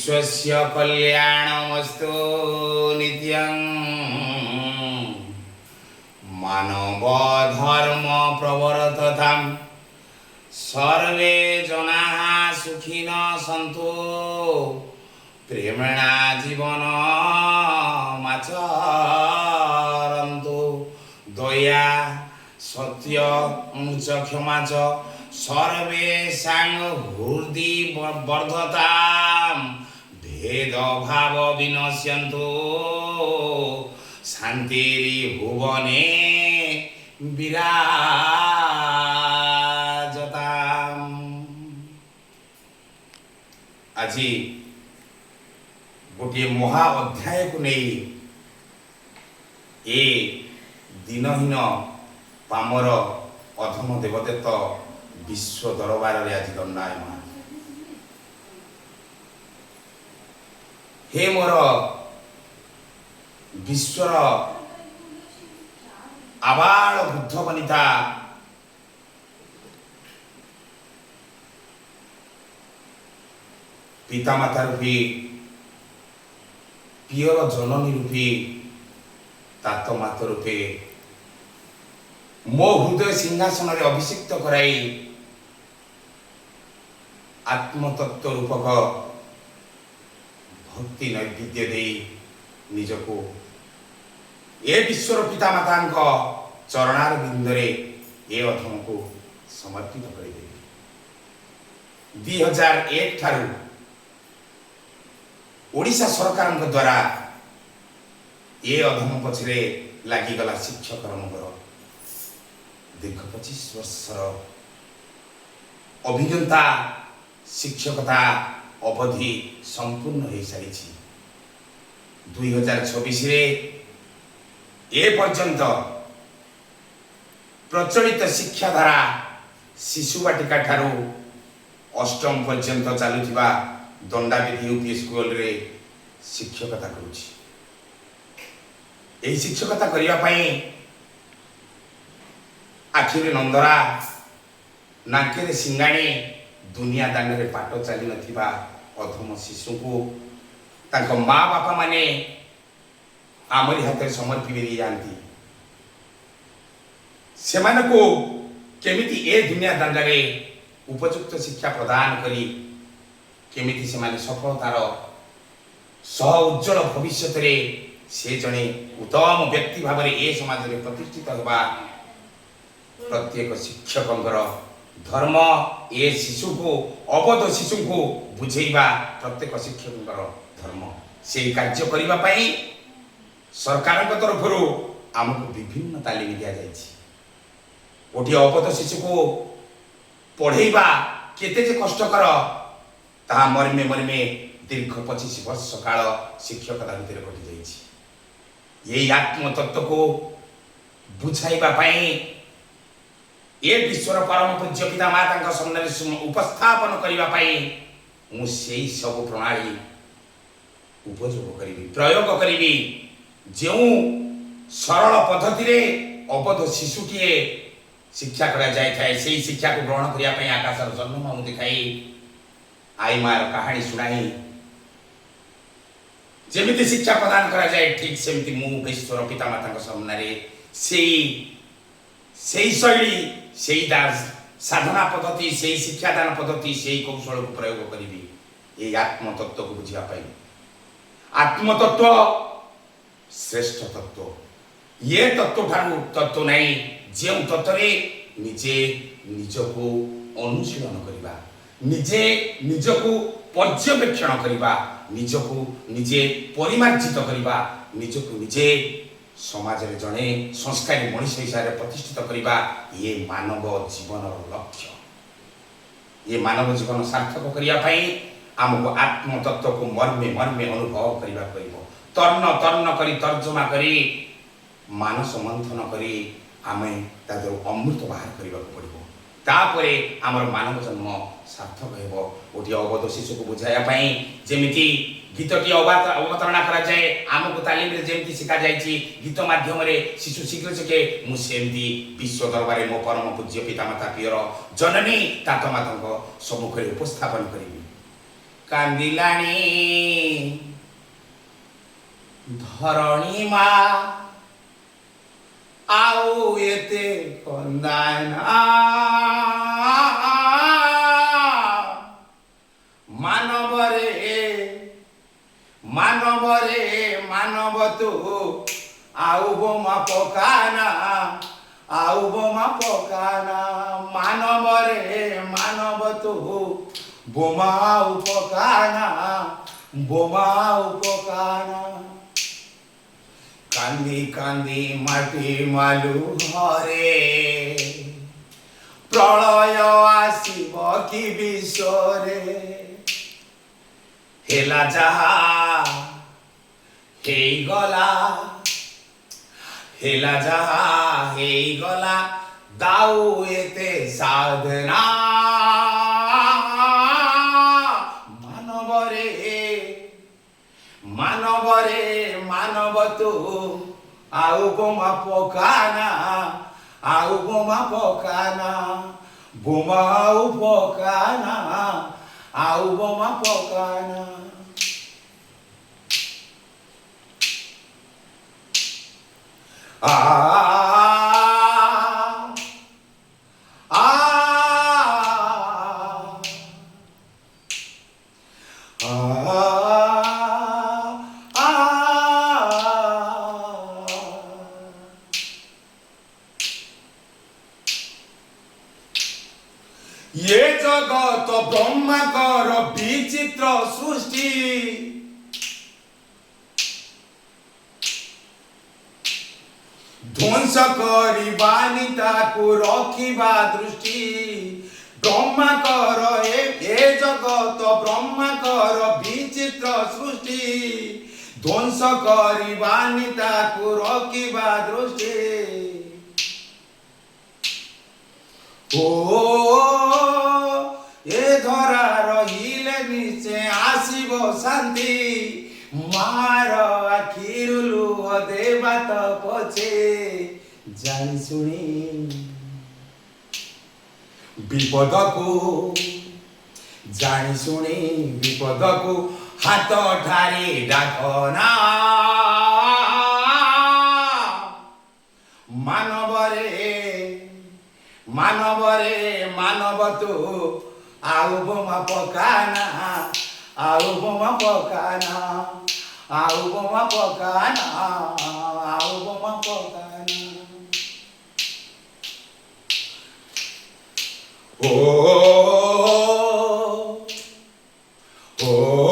विश्वस्य कल्याणमस्तु नित्यं मानव धर्म प्रवर्ततां सर्वे जनाः सुखिनः सन्तु प्रेमणा जीवन आचरन्तु दया सत्य च क्षमा च सर्वेषां हृदि वर्धतां भेदभाव विनश्यन्तु शान्तिर्भुवने विराजताम्। आज गोटे महा अध्याय को नहीं ए दिनहीन पामर अधम देवदत्त विश्व दरबार रे आज दंडायमान। हे मोर विश्वर आबाल बुद्ध वनिता पितामाता रूपी पियर जननी रूपी तात मात रूपे मो हृदय सिंहासन रे अभिषिक्त कराई आत्मतत्व रूपक भक्ति नैवेद्य दे निजको ए विश्वर पितामाता चरणार बिंदरे ए अधम को समर्पित कर 2001 ठारू ओडिशा सरकार द्वारा ए अधम पछरे लागिगला शिक्षक मोर दीर्घ 25 वर्षर अभिज्ञता शिक्षकता अवधि संपूर्ण हो सारी 2026 रे ए पर्यंत प्रचलित शिक्षा धारा शिशु बाटिका ठारू अष्टम पर्यंत चलुवा दंडाविधि यूपी स्कूल रे शिक्षकता करुछि। एही शिक्षकता करिया पई आखिरे नंदरा नाकेरे सिंगाणी दुनिया दांड रे पाठ चली नथिबा अधम शिशु को तांको माँ बापा माने आमरी हाथ समर्पी दे जाती से को केमिति ए दुनिया दांड रे उपयुक्त शिक्षा प्रदान करी केमिति से माने सफलतार सह उज्जवल भविष्य रे से जने उत्तम व्यक्ति भाव में ए समाज रे प्रतिष्ठित होबा प्रत्येक शिक्षकंकर धर्म ए शिशु को अबोध शिशु को बुझेबा प्रत्येक शिक्षकंकर धर्म से कार्य करिबा पई सरकार तरफ आमको विभिन्न तालीम दिया जायछि। गोटे अबोध शिशु को पढ़ेबा केते जे कष्टकर ताहा मर्मे मर्मे दीर्घ 25 वर्ष काल शिक्षकता भितर कटि जाइछि। यही आत्म तत्व को बुझाइबा पई ए विश्वर परम पूज्य पिता माता सामने उपस्थापन करने मुझे सब प्रणाली उपयोग करी प्रयोग करी जो सरल पद्धति रे अबोध शिशुटीए शिक्षा करा जाए से शिक्षा को ग्रहण करने आकाशर जन्म दिखाई आई मार कहानी शुणाई जमी शिक्षा प्रदान करा जाए ठीक सेमती मु विश्वर पिता माता सामने से शैली से साधना पद्धति से शिक्षादान पद्धति से कौशल को प्रयोग करी ये आत्मतत्व को बुझापी आत्मतत्व श्रेष्ठ तत्व ये तत्व ठारू तत्व नहीं जो तत्व निजे निजको अनुशीलन करवा निजे निजको पर्यवेक्षण करवा निजको निजे परिमार्जित करवा निजको निजे समाज रे जने संस्कारी मनुष्य हिसाब से प्रतिष्ठित करवा ये मानव जीवन लक्ष्य। ये मानव जीवन सार्थक करने आमको आत्मतत्व को मर्मे मर्मे अनुभव करने पड़ो तर्ण तर्ण करी तर्जमा करी मानस मंथन करी आमे तादर अमृत बाहर करने पड़ो तापरे आमर मानव जन्म सार्थक हेबो। गोटे अबोध शिशु को बुझाया जमीती गीतटी अवतरणा करा जाए आमको तालीम रे जेमती शिखा जाइछि गीत माध्यम रे शिशु शीघ्र शिखे मुसेमती विश्व दरबार मो परम पूज्य पिता माता पियर जननी तात माता सम्मुख रे उपस्थापन करी କାନ୍ଦିଲାଣି ଧରଣୀ ମା ଆଉ ଏତେ କନ୍ଦାନା ମାନବରେ ମାନବରେ ମାନବ ତୁ ଆଉ ବୋମା ପକାନା ଆଉ ବୋମା ପକାନା ମାନବରେ ମାନବ ତୁ ବୋମା ଆଉ ପକାନା ବୋମା ଆଉ ପକାନା କାନ୍ଦି କାନ୍ଦି ମାଟି ମାଲୁ ଘରେ ପ୍ରଳୟ ଆସିବ କି ବିଶ୍ୱରେ ହେଲା ଯାହା ହେଇଗଲା ହେଲା ଯାହା ହେଇଗଲା ଦାଉ ଏତେ ସାଧନା ମାନବରେ ମାନବରେ ମାନବ ତୁ ଆଉ ବୋମା ପକାନା ଆଉ ବୋମା ପକାନା ବୋମା ଆଉ ପକାନା ଆଉ ବୋମା ପକାନା आ आ ये जगत ब्रह्माकर विचित्र सृष्टि ध्वंस करिबानी ताकु रखिबा दृष्टि ब्रह्माकर ए जगत ब्रह्माकर विचित्र सृष्टि ध्वंस करिबानी ताकु रखिबा दृष्टि ओ ए धरा रहिले निचे आसीबो शांति मार आखिरु लुह देवा त पछे जानी सुनी विपद को जानी सुनी विपद को हाथ ठारी डाकना मानवरे मानवरे मानव तू आउ बोमा पकाना आउ बोमा पकाना आउ बोमा पकाना आउ बोमा पकाना ओ ओ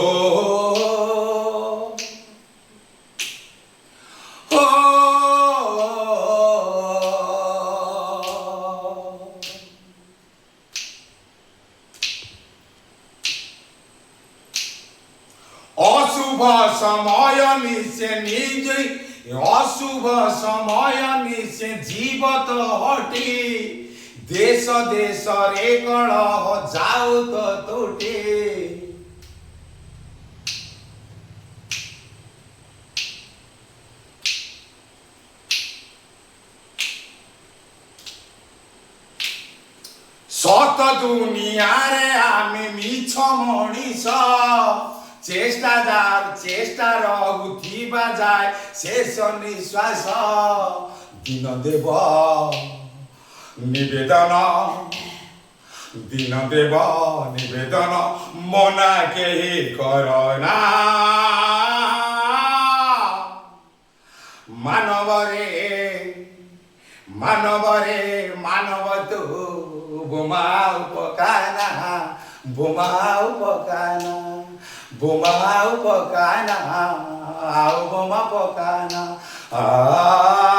अशुभ समय मिसे निज अशुभ समय मिसे जीवत हटी देश देश रे कलह जाऊ तो तुटे सत दुनिया रे आमे मिछ मनीष चेष्टा रहुथिबा जाय शेष निश्वास दिन देव निवेदन दिन देव निवेदन मना केही करना मानवरे मानवरे मानव तू बोमा पकाना बोमा पकाना बोमा पकाना आओ बोमा पकाना आ